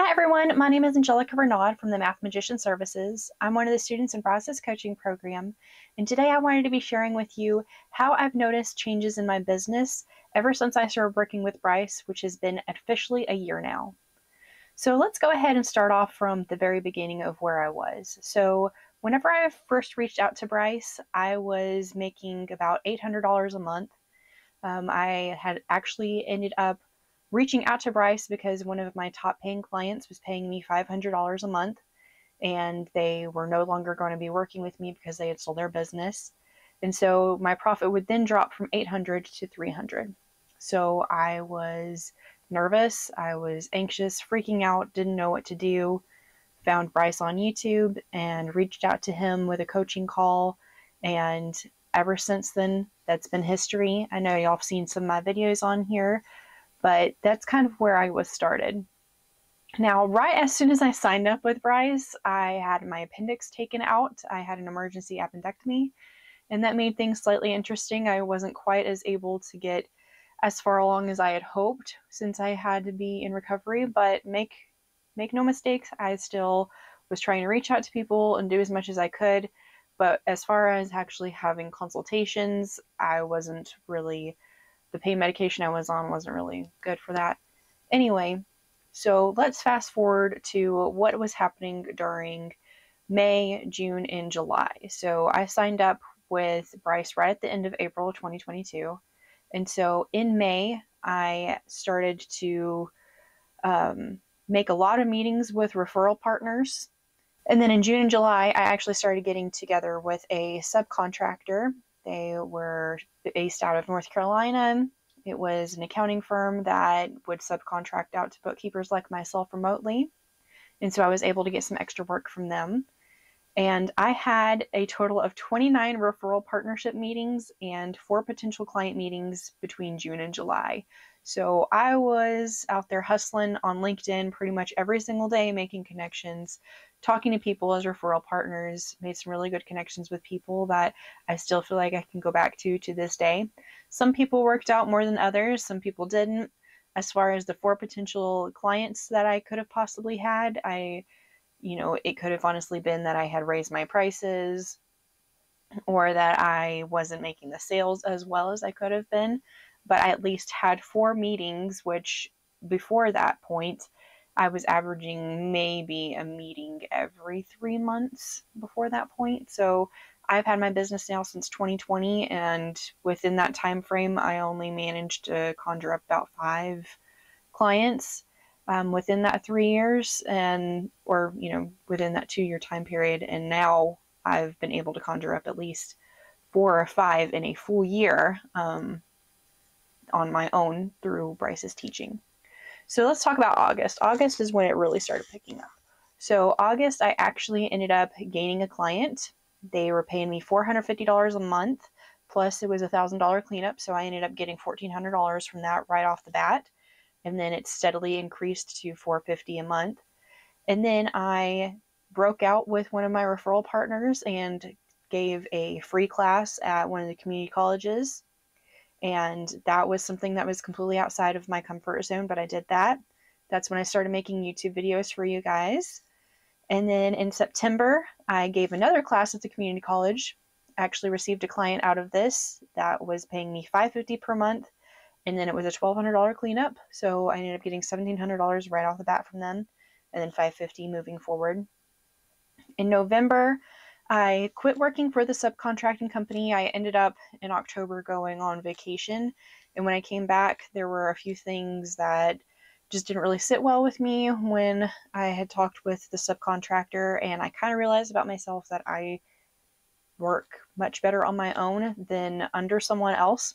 Hi everyone, my name is Angelica Renaud from the Math Magician Services. I'm one of the students in Bryce's coaching program, and today I wanted to be sharing with you how I've noticed changes in my business ever since I started working with Bryce, which has been officially a year now. So let's go ahead and start off from the very beginning of where I was. So whenever I first reached out to Bryce, I was making about $800 a month. I had actually ended up reaching out to Bryce because one of my top paying clients was paying me $500 a month, and they were no longer going to be working with me because they had sold their business. And so my profit would then drop from 800 to 300. So I was nervous, I was anxious, freaking out, didn't know what to do. Found Bryce on YouTube and reached out to him with a coaching call, and ever since then, that's been history. I know y'all have seen some of my videos on here, but that's kind of where I was started. Now, right as soon as I signed up with Bryce, I had my appendix taken out. I had an emergency appendectomy, and that made things slightly interesting. I wasn't quite as able to get as far along as I had hoped since I had to be in recovery, but make no mistakes, I still was trying to reach out to people and do as much as I could. But as far as actually having consultations, the pain medication I was on wasn't really good for that. Anyway, so let's fast forward to what was happening during May, June, and July. So I signed up with Bryce right at the end of April 2022. And so in May, I started to make a lot of meetings with referral partners. And then in June and July, I actually started getting together with a subcontractor. They were based out of North Carolina. It was an accounting firm that would subcontract out to bookkeepers like myself remotely. And so I was able to get some extra work from them. And I had a total of 29 referral partnership meetings and 4 potential client meetings between June and July. So I was out there hustling on LinkedIn pretty much every single day, making connections, talking to people as referral partners, made some really good connections with people that I still feel like I can go back to this day. Some people worked out more than others, some people didn't. As far as the 4 potential clients that I could have possibly had, it could have honestly been that I had raised my prices or that I wasn't making the sales as well as I could have been. But I at least had 4 meetings, which before that point, I was averaging maybe a meeting every 3 months before that point. So I've had my business now since 2020, and within that time frame, I only managed to conjure up about 5 clients. Within that 3 years or within that 2-year time period. And now I've been able to conjure up at least 4 or 5 in a full year on my own through Bryce's teaching. So let's talk about August. August is when it really started picking up. So August, I actually ended up gaining a client. They were paying me $450 a month, plus it was a $1,000 cleanup. So I ended up getting $1,400 from that right off the bat. And then it steadily increased to $450 a month. And then I broke out with one of my referral partners and gave a free class at one of the community colleges. And that was something that was completely outside of my comfort zone, but I did that. That's when I started making YouTube videos for you guys. And then in September, I gave another class at the community college. I actually received a client out of this that was paying me $550 per month. And then it was a $1,200 cleanup. So I ended up getting $1,700 right off the bat from them, and then $550 moving forward. In November, I quit working for the subcontracting company. I ended up in October going on vacation. And when I came back, there were a few things that just didn't really sit well with me when I had talked with the subcontractor. And I kind of realized about myself that I work much better on my own than under someone else.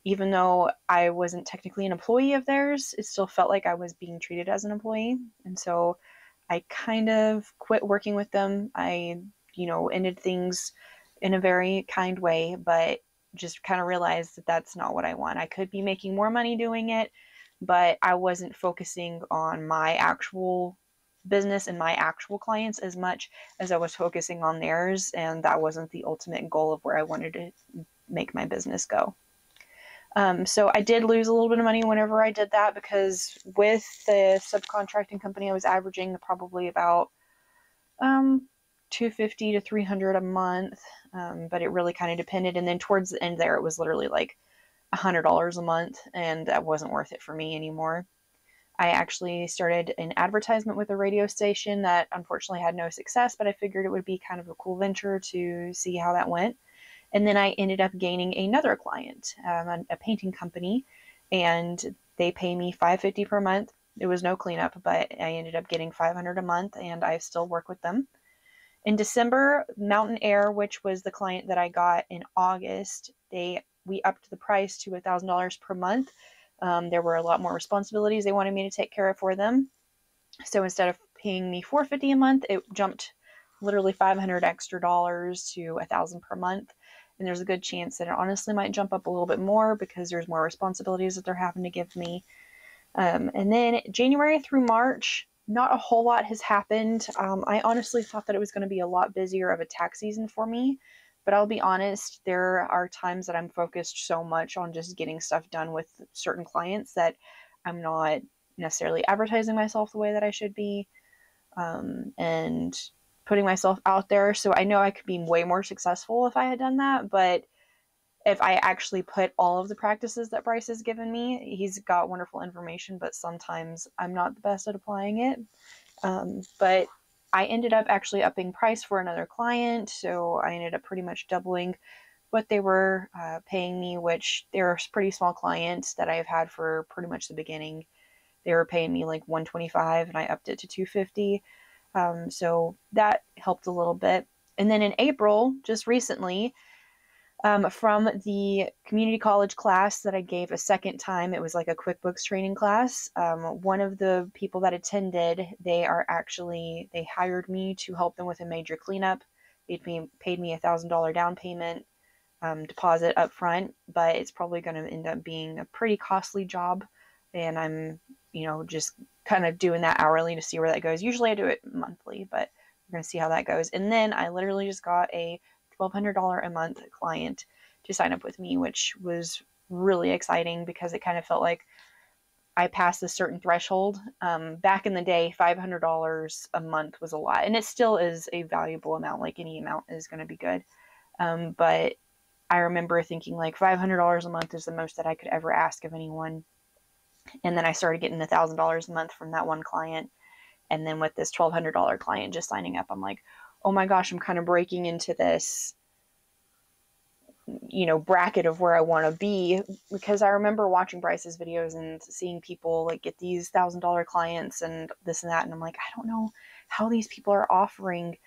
Even though I wasn't technically an employee of theirs, it still felt like I was being treated as an employee. And so I kind of quit working with them. I, ended things in a very kind way, but just kind of realized that that's not what I want. I could be making more money doing it, but I wasn't focusing on my actual business and my actual clients as much as I was focusing on theirs. And that wasn't the ultimate goal of where I wanted to make my business go. So I did lose a little bit of money whenever I did that, because with the subcontracting company, I was averaging probably about $250 to $300 a month, but it really kind of depended. And then towards the end there, it was literally like $100 a month, and that wasn't worth it for me anymore. I actually started an advertisement with a radio station that unfortunately had no success, but I figured it would be kind of a cool venture to see how that went. And then I ended up gaining another client, a painting company, and they pay me $550 per month. It was no cleanup, but I ended up getting $500 a month, and I still work with them. In December, Mountain Air, which was the client that I got in August, we upped the price to $1,000 per month. There were a lot more responsibilities they wanted me to take care of for them. So instead of paying me $450 a month, it jumped literally $500 extra dollars to $1,000 per month. And there's a good chance that it honestly might jump up a little bit more because there's more responsibilities that they're having to give me. And then January through March, not a whole lot has happened. I honestly thought that it was going to be a lot busier of a tax season for me, but I'll be honest, there are times that I'm focused so much on just getting stuff done with certain clients that I'm not necessarily advertising myself the way that I should be, and putting myself out there. So I know I could be way more successful if I had done that, but if I actually put all of the practices that Bryce has given me, he's got wonderful information, but sometimes I'm not the best at applying it. But I ended up actually upping price for another client, so I ended up pretty much doubling what they were paying me, which they're a pretty small client that I've had for pretty much the beginning. They were paying me like $125, and I upped it to $250. So that helped a little bit. And then in April, just recently, from the community college class that I gave a second time, it was like a QuickBooks training class. One of the people that attended, they hired me to help them with a major cleanup. They paid me $1,000 down payment, deposit up front, but it's probably going to end up being a pretty costly job. And I'm, just kind of doing that hourly to see where that goes. Usually I do it monthly, but we're going to see how that goes. And then I literally just got a $1,200 a month client to sign up with me, which was really exciting because it kind of felt like I passed a certain threshold. Back in the day, $500 a month was a lot, and it still is a valuable amount. Like any amount is going to be good. But I remember thinking like $500 a month is the most that I could ever ask of anyone. And then I started getting $1,000 a month from that one client. And then with this $1,200 client just signing up, I'm like, oh my gosh, I'm kind of breaking into this, bracket of where I want to be, because I remember watching Bryce's videos and seeing people like get these $1,000 clients and this and that. And I'm like, I don't know how these people are offering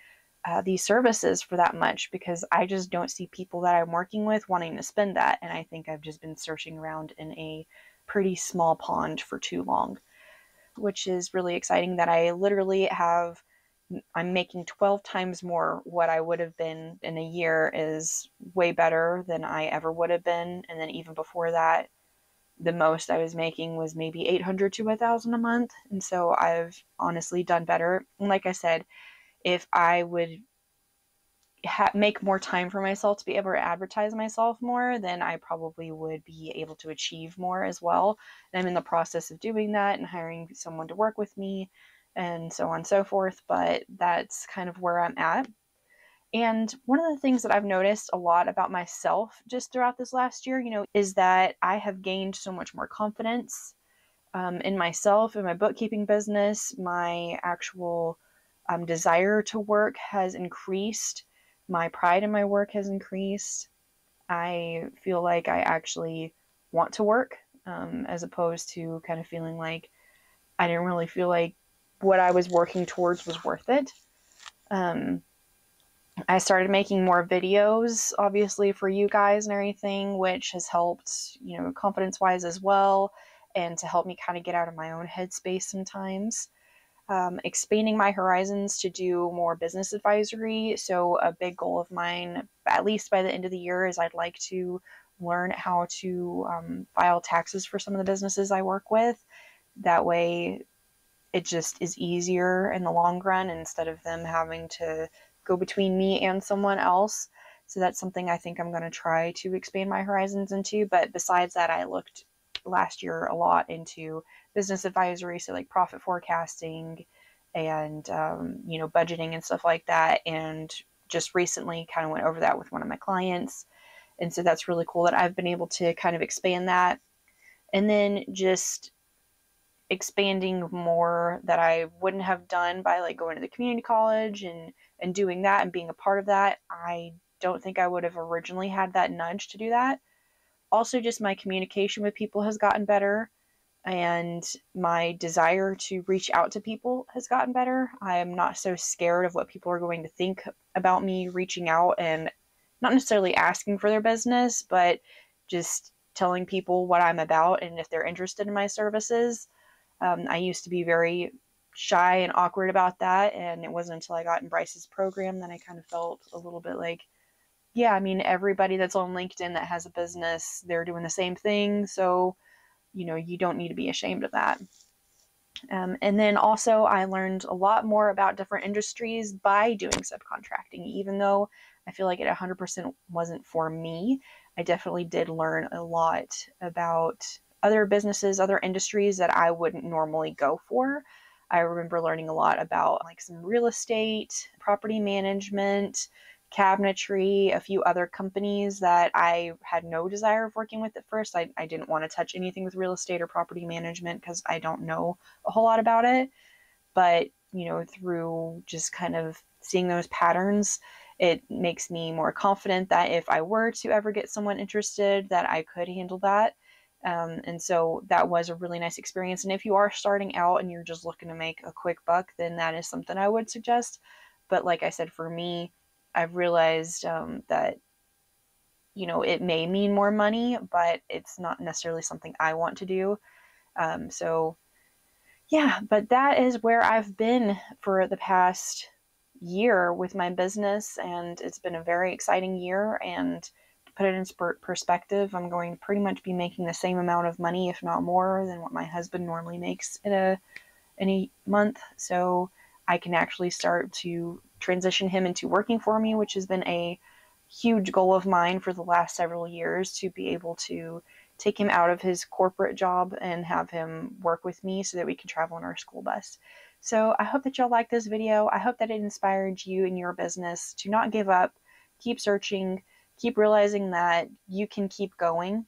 these services for that much, because I just don't see people that I'm working with wanting to spend that. And I think I've just been searching around in a pretty small pond for too long, which is really exciting that I'm making 12 times more what I would have been in a year is way better than I ever would have been. And then even before that, the most I was making was maybe $800 to $1,000 a month. And so I've honestly done better. And like I said, if I would make more time for myself to be able to advertise myself more, then I probably would be able to achieve more as well. And I'm in the process of doing that and hiring someone to work with me and so on and so forth. But that's kind of where I'm at. And one of the things that I've noticed a lot about myself just throughout this last year, is that I have gained so much more confidence in myself, in my bookkeeping business. My actual desire to work has increased. My pride in my work has increased. I feel like I actually want to work, as opposed to kind of feeling like I didn't really feel like what I was working towards was worth it. I started making more videos, obviously, for you guys and everything, which has helped, confidence-wise as well, and to help me kind of get out of my own headspace sometimes. Expanding my horizons to do more business advisory. So a big goal of mine, at least by the end of the year, is I'd like to learn how to file taxes for some of the businesses I work with. That way it just is easier in the long run instead of them having to go between me and someone else. So that's something I think I'm going to try to expand my horizons into. But besides that, I looked last year a lot into business advisory, so like profit forecasting and, budgeting and stuff like that. And just recently kind of went over that with one of my clients. And so that's really cool that I've been able to kind of expand that. And then just expanding more that I wouldn't have done by like going to the community college and doing that and being a part of that. I don't think I would have originally had that nudge to do that. Also, just my communication with people has gotten better, and my desire to reach out to people has gotten better. I am not so scared of what people are going to think about me reaching out and not necessarily asking for their business, but just telling people what I'm about and if they're interested in my services. I used to be very shy and awkward about that, and it wasn't until I got in Bryce's program that I kind of felt a little bit like, yeah, I mean, everybody that's on LinkedIn that has a business, they're doing the same thing, so, you don't need to be ashamed of that. And then also I learned a lot more about different industries by doing subcontracting. Even though I feel like it 100% wasn't for me, I definitely did learn a lot about other businesses, other industries that I wouldn't normally go for. I remember learning a lot about like some real estate, property management, cabinetry, a few other companies that I had no desire of working with at first. I didn't want to touch anything with real estate or property management because I don't know a whole lot about it. But, through just kind of seeing those patterns, it makes me more confident that if I were to ever get someone interested, that I could handle that. And so that was a really nice experience. And if you are starting out and you're just looking to make a quick buck, then that is something I would suggest. But like I said, for me, I've realized that, it may mean more money, but it's not necessarily something I want to do. So yeah, but that is where I've been for the past year with my business, and it's been a very exciting year. And to put it in perspective, I'm going to pretty much be making the same amount of money, if not more, than what my husband normally makes in a month. So I can actually start to transition him into working for me, which has been a huge goal of mine for the last several years, to be able to take him out of his corporate job and have him work with me so that we can travel in our school bus. So I hope that y'all like this video. I hope that it inspired you in your business to not give up, keep searching, keep realizing that you can keep going.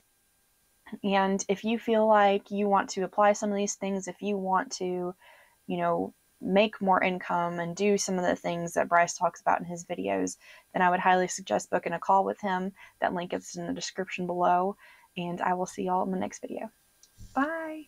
And if you feel like you want to apply some of these things, if you want to, make more income and do some of the things that Bryce talks about in his videos, then I would highly suggest booking a call with him. That link is in the description below. And I will see y'all in the next video. Bye.